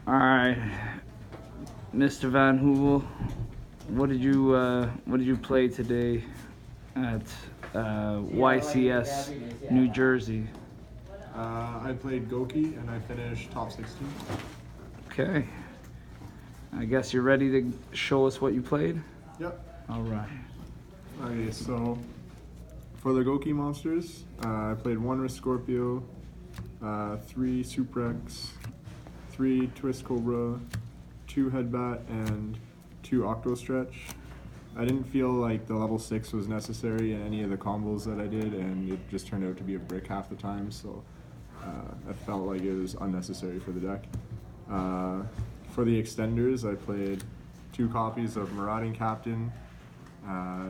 All right, Mr. Van Heuvel, what did you play today at YCS, New Jersey? I played GOKI and I finished top 16. Okay. I guess you're ready to show us what you played? Yep. All right. Okay, so for the GOKI monsters, I played 1 Risk Scorpio, 3 Suprex, 3 Twist Cobra, 2 Headbat, and 2 Octo Stretch. I didn't feel like the level 6 was necessary in any of the combos that I did, and it just turned out to be a brick half the time, so I felt like it was unnecessary for the deck. For the extenders, I played 2 copies of Marauding Captain,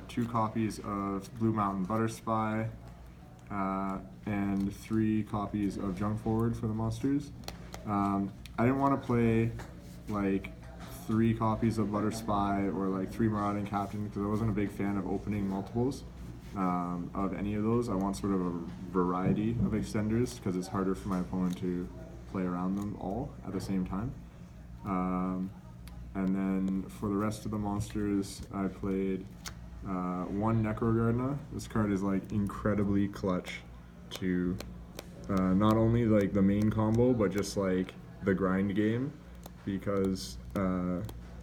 2 copies of Blue Mountain Butter Spy, and 3 copies of Junk Forward for the monsters. I didn't want to play like 3 copies of Butter Spy or like 3 Marauding Captain because I wasn't a big fan of opening multiples of any of those. I want sort of a variety of extenders because it's harder for my opponent to play around them all at the same time. And then for the rest of the monsters, I played 1 Necrogardna. This card is like incredibly clutch to not only like the main combo, but just like the grind game, because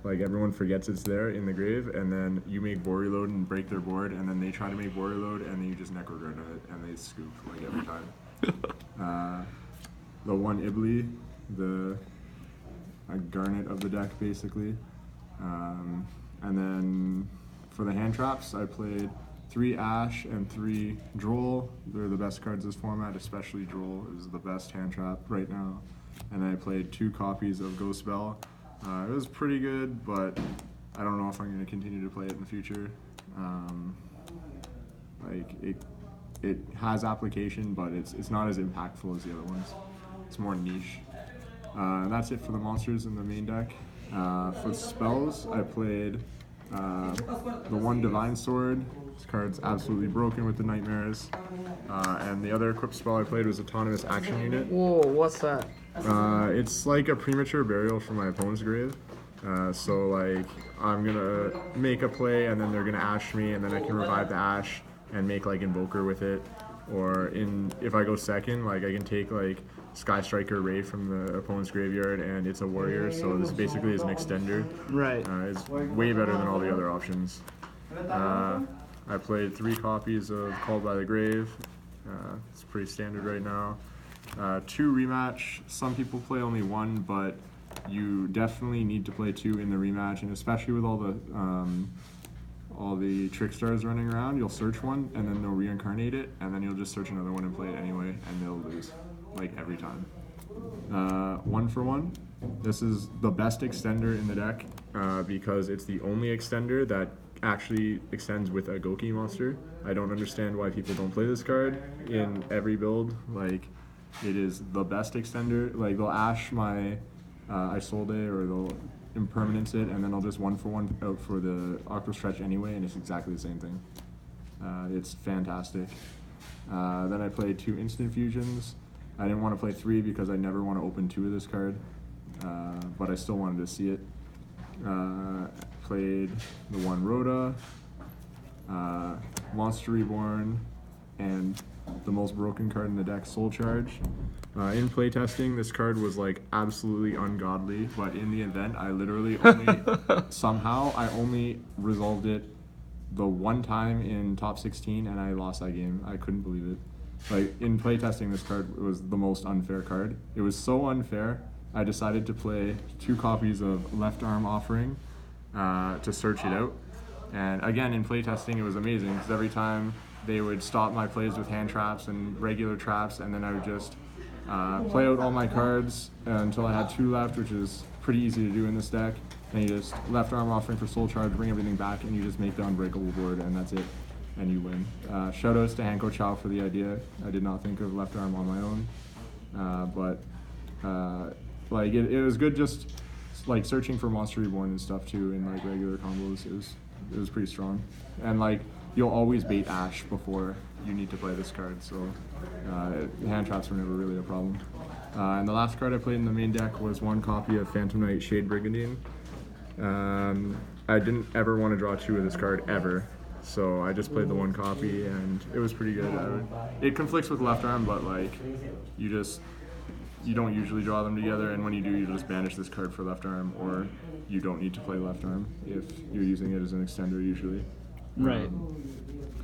like everyone forgets it's there in the grave, and then you make board reload and break their board, and then they try to make board reload, and then you just Necrogardna it, and they scoop like every time. The 1 Ibly, the Garnet of the deck basically. And then for the hand traps, I played 3 Ash and 3 Droll. They're the best cards this format, especially Droll is the best hand trap right now. And I played 2 copies of Ghost Bell. It was pretty good, but I don't know if I'm going to continue to play it in the future. Like it has application, but it's not as impactful as the other ones. It's more niche. And that's it for the monsters in the main deck. For spells, I played the 1 Divine Sword. This card's absolutely broken with the Nightmares. And the other equipped spell I played was Autonomous Action Unit. Whoa, what's that? It's like a premature burial from my opponent's grave. So like I'm gonna make a play and then they're gonna ash me, and then I can revive the ash and make like Invoker with it. Or if I go second, like I can take like Sky Striker Ray from the opponent's graveyard, and it's a warrior, so this basically is an extender. Right. It's way better than all the other options. I played 3 copies of Called by the Grave. It's pretty standard right now. 2 rematch. Some people play only 1, but you definitely need to play 2 in the rematch, and especially with all the trick stars running around, you'll search one and then they'll reincarnate it, and then you'll just search another one and play it anyway, and they'll lose like every time. 1 for 1. This is the best extender in the deck because it's the only extender that actually extends with a GOKI monster. I don't understand why people don't play this card in every build. Like, it is the best extender. Like, they'll ash my Isolde, or they'll impermanence it, and then I'll just 1 for 1 out for the Octo Stretch anyway, and it's exactly the same thing. It's fantastic. Then I played 2 Instant Fusions. I didn't want to play 3 because I never want to open 2 of this card, but I still wanted to see it. Played the 1 Rhoda, Monster Reborn, and the most broken card in the deck, Soul Charge. In playtesting, this card was like absolutely ungodly, but in the event, I literally only somehow I only resolved it the 1 time in top 16, and I lost that game. I couldn't believe it. Like, in playtesting, this card was the most unfair card. It was so unfair, I decided to play 2 copies of Left Arm Offering to search it out. And again, in playtesting, it was amazing because every time they would stop my plays with hand traps and regular traps, and then I would just play out all my cards until I had 2 left, which is pretty easy to do in this deck. And you just Left Arm Offering for Soul Charge, bring everything back, and you just make the unbreakable board, and that's it. And you win. Shoutouts to Hanko Chow for the idea. I did not think of Left Arm on my own, but like it was good just like searching for Monster Reborn and stuff too in like regular combos. It was pretty strong, and like you'll always bait Ash before you need to play this card, so hand traps were never really a problem. And the last card I played in the main deck was one copy of Phantom Knight Shade Brigandine. I didn't ever want to draw 2 of this card ever, so I just played the one copy and it was pretty good. It conflicts with left arm, but like you don't usually draw them together, and when you do, you just banish this card for left arm, or you don't need to play left arm if you're using it as an extender usually. Right.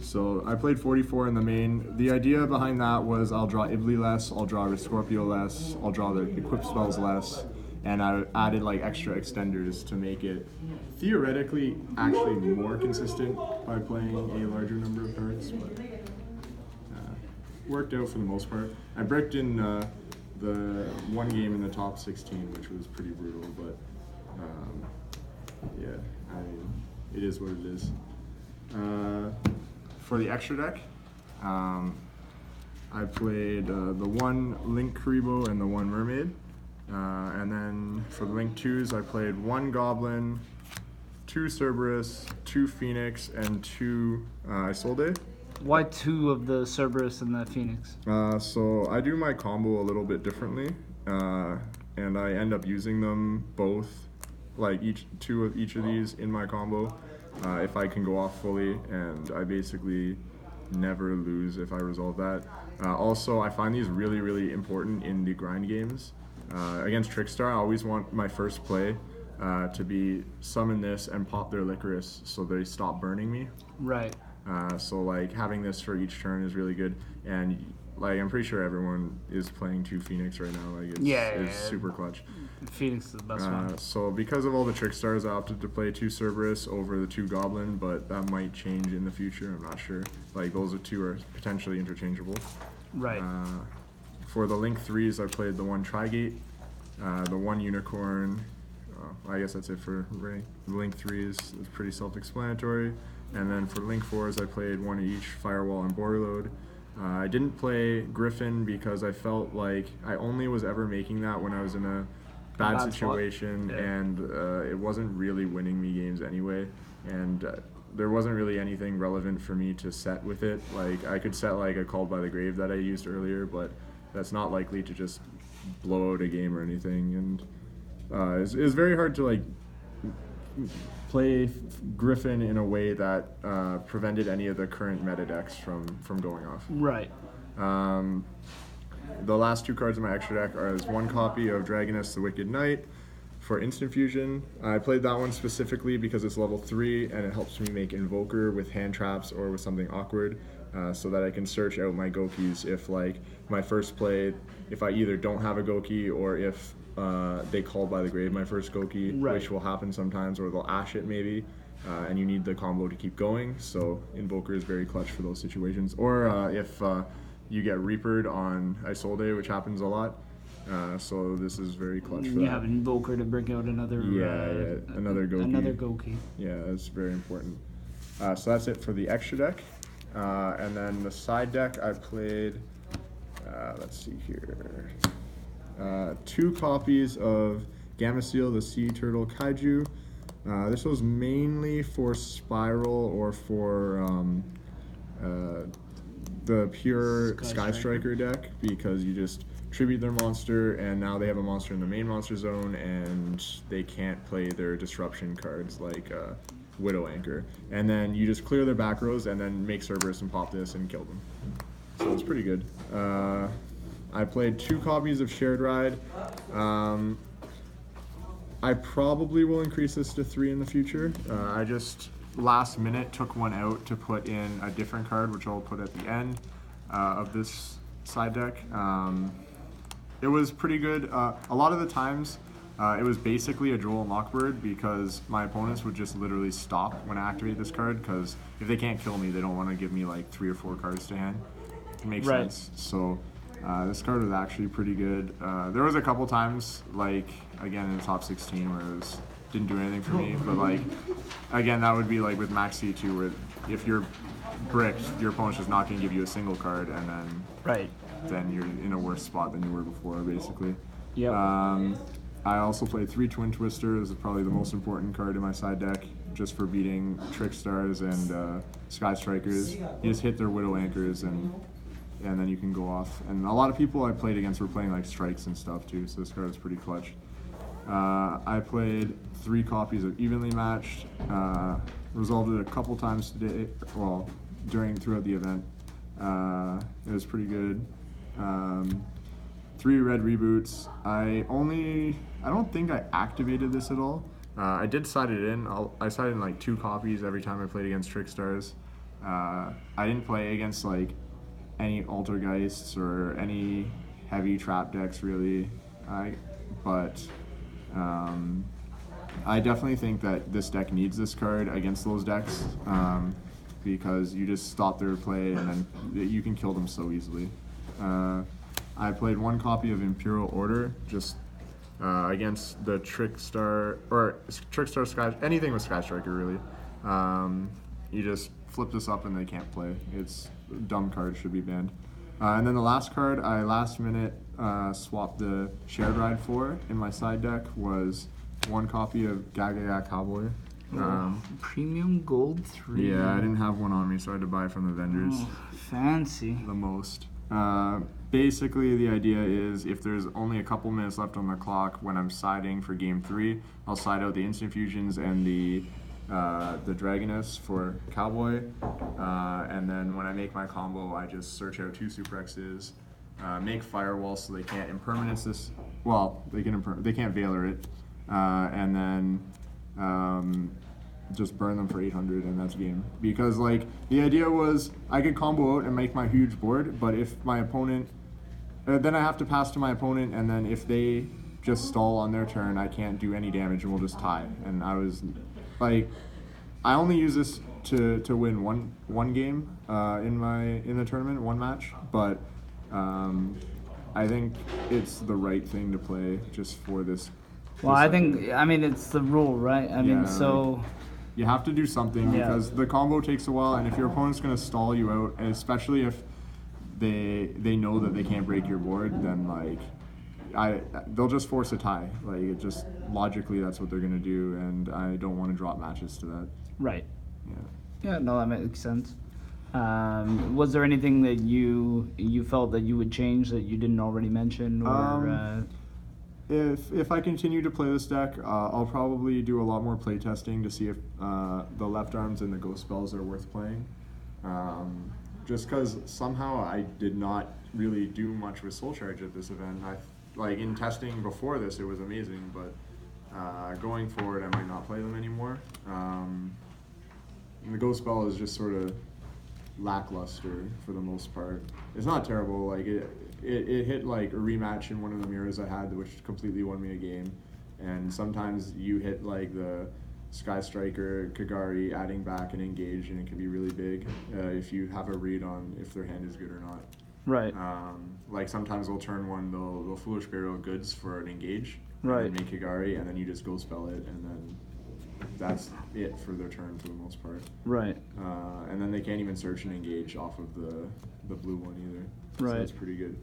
So I played 44 in the main. The idea behind that was I'll draw Ibli less, I'll draw Scorpio less, I'll draw the equip spells less, and I added like extra extenders to make it theoretically actually more consistent by playing a larger number of cards, but worked out for the most part. I bricked in the one game in the top 16, which was pretty brutal, but yeah, I mean, it is what it is. For the extra deck, I played the one Link Karibo and the one Mermaid. And then for the Link 2s, I played one Goblin, 2 Cerberus, 2 Phoenix, and 2 Isolde. Why 2 of the Cerberus and the Phoenix? So I do my combo a little bit differently, and I end up using them both, like 2 of each of these in my combo, if I can go off fully, and I basically never lose if I resolve that. Also, I find these really, really important in the grind games. Against Trickstar, I always want my first play to be summon this and pop their Licorice so they stop burning me. Right. So like having this for each turn is really good, and like I'm pretty sure everyone is playing 2 Phoenix right now. Like it's super clutch. Phoenix is the best one. So because of all the Trickstars, I opted to play 2 Cerberus over the 2 Goblin, but that might change in the future. I'm not sure. Like those 2 are potentially interchangeable. Right. For the Link 3s, I played the one Trigate, the one Unicorn. I guess that's it for Link 3s. It's pretty self-explanatory. And then for Link 4s, I played one of each Firewall and Boreload. I didn't play Griffin because I felt like I only was ever making that when I was in a bad situation, and it wasn't really winning me games anyway. And there wasn't really anything relevant for me to set with it. Like I could set like a Called by the Grave that I used earlier, but that's not likely to just blow out a game or anything. And it's very hard to like play Griffin in a way that prevented any of the current meta decks from going off. Right. The last 2 cards in my extra deck is one copy of Dragoness the Wicked Knight for instant fusion. I played that one specifically because it's level 3 and it helps me make Invoker with hand traps or with something awkward, so that I can search out my Gokis if like my first play, if I either don't have a Goki or if they Call by the Grave my first Goki, which will happen sometimes, or they'll Ash it maybe, and you need the combo to keep going, so Invoker is very clutch for those situations. Or if you get Reapered on Isolde, which happens a lot, so this is very clutch for that. You have an Invoker to bring out another another Goki. Another Goki. Yeah, that's very important. So that's it for the extra deck. And then the side deck, I played, let's see here, 2 copies of Gameciel, the Sea Turtle Kaiju. This was mainly for Spiral or for the pure Sky Striker deck, because you just tribute their monster, and now they have a monster in the main monster zone, and they can't play their disruption cards like Widow Anchor. And then you just clear their back rows and then make Cerberus and pop this and kill them. So it's pretty good. I played 2 copies of Shared Ride. I probably will increase this to 3 in the future. I just last minute took one out to put in a different card, which I'll put at the end of this side deck. It was pretty good. A lot of the times it was basically a Droll and Lockbird, because my opponents would just literally stop when I activate this card, because if they can't kill me, they don't want to give me like 3 or 4 cards to hand. It makes sense. So this card was actually pretty good. There was a couple times, like again in the top 16, where it didn't do anything for me, but like again, that would be like with Max C2, where if you're bricked, your opponent's just not going to give you a single card, and then you're in a worse spot than you were before, basically. Yep. I also played 3 Twin Twister. This is probably the most important card in my side deck, just for beating Trickstars and Sky Strikers. You just hit their Widow Anchors, and and then you can go off. And a lot of people I played against were playing like strikes and stuff too, so this card is pretty clutch. I played 3 copies of Evenly Matched. Resolved it a couple times today, well, throughout the event. It was pretty good. 3 red reboots. I don't think I activated this at all. I did side it in. I sided in like 2 copies every time I played against Trickstars. I didn't play against like any Altergeists or any heavy trap decks really. But I definitely think that this deck needs this card against those decks, because you just stop their play and then you can kill them so easily. I played 1 copy of Imperial Order just against the Trickstar Sky, anything with Sky Striker really. You just flip this up and they can't play. It's a dumb card, should be banned. And then the last card I last minute swapped the Shared Ride for in my side deck was 1 copy of Gagaga Cowboy. Premium gold 3. Yeah, I didn't have one on me, so I had to buy from the vendors. Oh, fancy. The most. Basically, the idea is if there's only a couple minutes left on the clock when I'm siding for game 3, I'll side out the Instant Fusions and the Dragoness for Cowboy, and then when I make my combo, I just search out 2 Super X's, make Firewall so they can't impermanence this. Well, they can't Veiler it, and then just burn them for 800, and that's game. Because like the idea was I could combo out and make my huge board, but if my opponent, then I have to pass to my opponent, and then if they just stall on their turn, I can't do any damage and we'll just tie. And I was like, I only use this to win one game in the tournament, 1 match, but I think it's the right thing to play just for this. Well, I mean it's the rule, right? I mean, so like, you have to do something because the combo takes a while, and if your opponent's gonna stall you out, and especially if they know that they can't break your board, then like they'll just force a tie. Like it just logically that's what they're gonna do, and I don't want to drop matches to that. Right. Yeah. Yeah, no, that makes sense. Was there anything that you felt that you would change that you didn't already mention, or? If I continue to play this deck, I'll probably do a lot more play testing to see if the left arms and the ghost spells are worth playing. Just because somehow I did not really do much with Soul Charge at this event. Like in testing before this, it was amazing, but going forward, I might not play them anymore. And the ghost spell is just sort of lackluster for the most part. It's not terrible. Like it hit like a rematch in one of the mirrors I had, which completely won me a game. And sometimes you hit like the Sky Striker, Kagari, adding back and engage, and it can be really big if you have a read on if their hand is good or not. Right. Like sometimes they'll turn one, they'll Foolish Burial Goods for an engage, right, and then make Kagari, and then you just go spell it, and then that's it for their turn for the most part. Right. And then they can't even search and engage off of the blue one either. Right. So that's pretty good.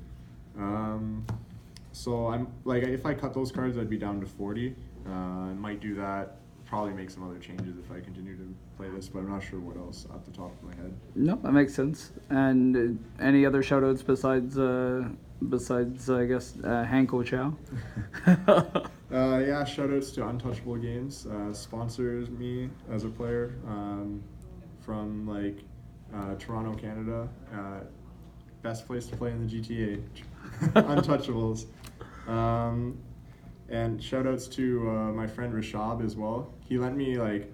So I'm like, if I cut those cards, I'd be down to 40. I might do that. Probably make some other changes if I continue to play this, but I'm not sure what else off the top of my head. No, that makes sense. And any other shoutouts besides I guess Hanko Chow? Yeah, shoutouts to Untouchable Games. Sponsors me as a player from like Toronto, Canada. Best place to play in the GTA. Untouchables. And shoutouts to my friend Rashab as well. He lent me like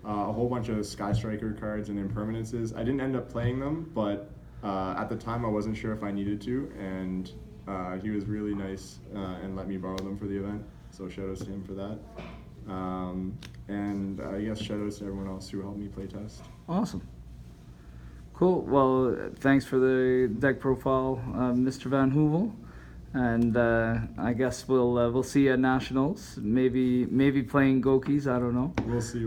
a whole bunch of Sky Striker cards and impermanences. I didn't end up playing them, but at the time I wasn't sure if I needed to, and he was really nice and let me borrow them for the event. So shoutouts to him for that. And I guess shoutouts to everyone else who helped me play test. Awesome. Cool. Well, thanks for the deck profile, Mr. Van Heuvel. And I guess we'll see you at Nationals. Maybe playing Goukis. I don't know. We'll see.